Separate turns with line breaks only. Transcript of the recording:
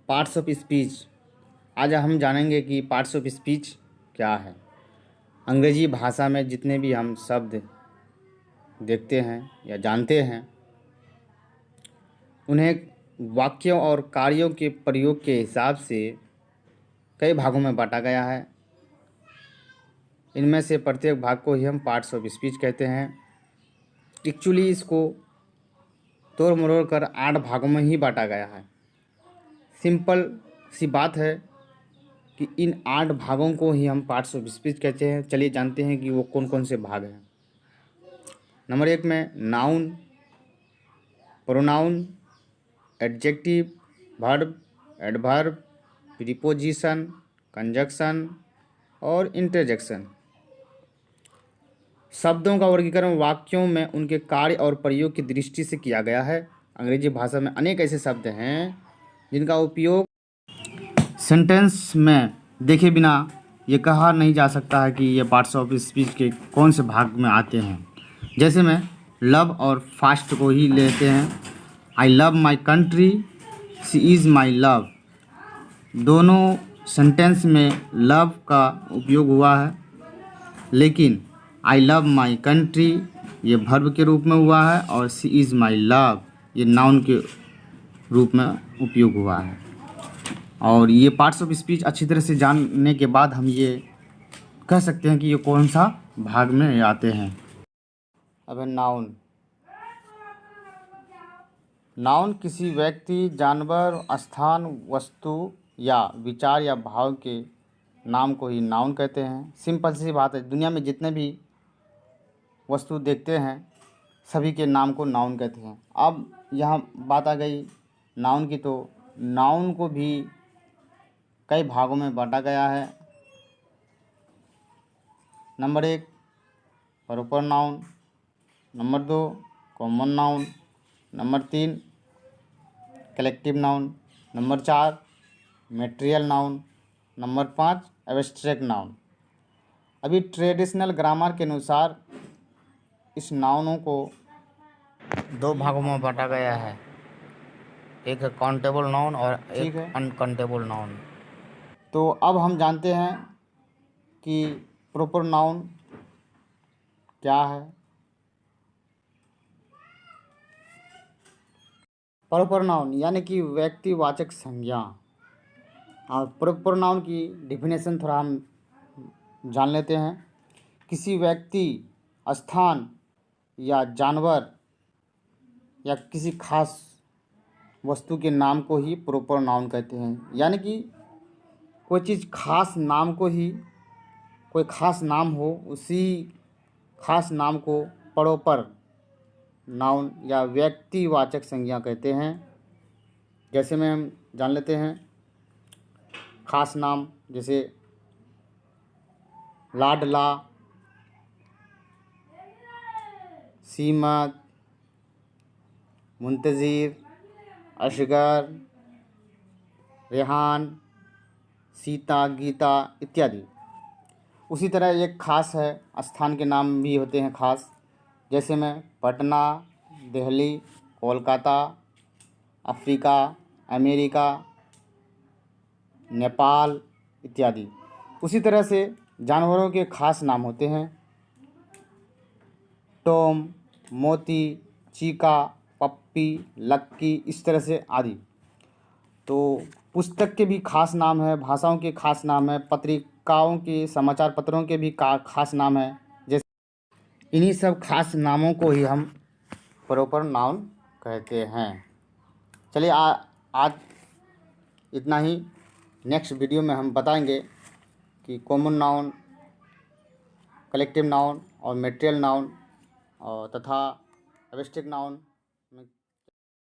Parts of speech. आज हम जानेंगे कि पार्ट्स ऑफ स्पीच क्या है। अंग्रेजी भाषा में जितने भी हम शब्द देखते हैं या जानते हैं, उन्हें वाक्यों और कार्यों के प्रयोग के हिसाब से कई भागों में बांटा गया है। इनमें से प्रत्येक भाग को ही हम पार्ट्स ऑफ स्पीच कहते हैं। एक्चुअली इसको तोड़ मरोड़ कर 8 भागों में ही बांटा गया है। सिंपल सी बात है कि इन 8 भागों को ही हम पार्ट्स ऑफ स्पीच कहते हैं। चलिए जानते हैं कि वो कौन कौन से भाग हैं। नंबर 1 में noun, pronoun, adjective, verb, adverb, preposition, conjunction और इंटरजेक्शन। शब्दों का वर्गीकरण वाक्यों में उनके कार्य और प्रयोग की दृष्टि से किया गया है। अंग्रेजी भाषा में अनेक ऐसे शब्द हैं जिनका उपयोग सेंटेंस में देखे बिना ये कहा नहीं जा सकता है कि ये पार्ट्स ऑफ स्पीच के कौन से भाग में आते हैं। जैसे मैं लव और फास्ट को ही लेते हैं। I love my country, she is my love. दोनों सेंटेंस में लव का उपयोग हुआ है, लेकिन आई लव माई कंट्री ये वर्ब के रूप में हुआ है और शी इज़ माई लव ये नाउन के रूप में उपयोग हुआ है। और ये पार्ट्स ऑफ स्पीच अच्छी तरह से जानने के बाद हम ये कह सकते हैं कि ये कौन सा भाग में आते हैं। अब है नाउन। नाउन किसी व्यक्ति, जानवर, स्थान, वस्तु या विचार या भाव के नाम को ही नाउन कहते हैं। सिंपल सी बात है, दुनिया में जितने भी वस्तु देखते हैं सभी के नाम को नाउन कहते हैं। अब यहाँ बात आ गई नाउन की, तो नाउन को भी कई भागों में बांटा गया है। Number 1 proper noun, number 2 common noun, number 3 collective noun, number 4 material noun, number 5 abstract noun. अभी ट्रेडिशनल ग्रामर के अनुसार इस नाउनों को 2 भागों में बांटा गया है। एक है काउंटेबल नाउन और एक अनकाउंटेबल नाउन। तो अब हम जानते हैं कि प्रॉपर नाउन क्या है। प्रॉपर नाउन यानी कि व्यक्तिवाचक संज्ञा। और प्रॉपर नाउन की डिफिनेशन थोड़ा हम जान लेते हैं। किसी व्यक्ति, स्थान या जानवर या किसी खास वस्तु के नाम को ही प्रॉपर नाउन कहते हैं। यानी कि कोई चीज़ खास नाम को ही, कोई खास नाम हो, उसी खास नाम को प्रॉपर नाउन या व्यक्तिवाचक संज्ञा कहते हैं। जैसे में हम जान लेते हैं खास नाम, जैसे लाडला, सीमत, मुंतज़िर, असगर, रेहान, सीता, गीता इत्यादि। उसी तरह एक खास है, स्थान के नाम भी होते हैं खास। जैसे में पटना, दिल्ली, कोलकाता, अफ्रीका, अमेरिका, नेपाल इत्यादि। उसी तरह से जानवरों के खास नाम होते हैं। टॉम, मोती, चीका, पप्पी, लक्की, इस तरह से आदि। तो पुस्तक के भी खास नाम है, भाषाओं के खास नाम है, पत्रिकाओं के, समाचार पत्रों के भी खास नाम है। जैसे इन्हीं सब खास नामों को ही हम प्रॉपर नाउन कहते हैं। चलिए आज इतना ही। नेक्स्ट वीडियो में हम बताएंगे कि कॉमन नाउन, कलेक्टिव नाउन और मटेरियल नाउन और तथा एब्स्ट्रैक्ट नाउन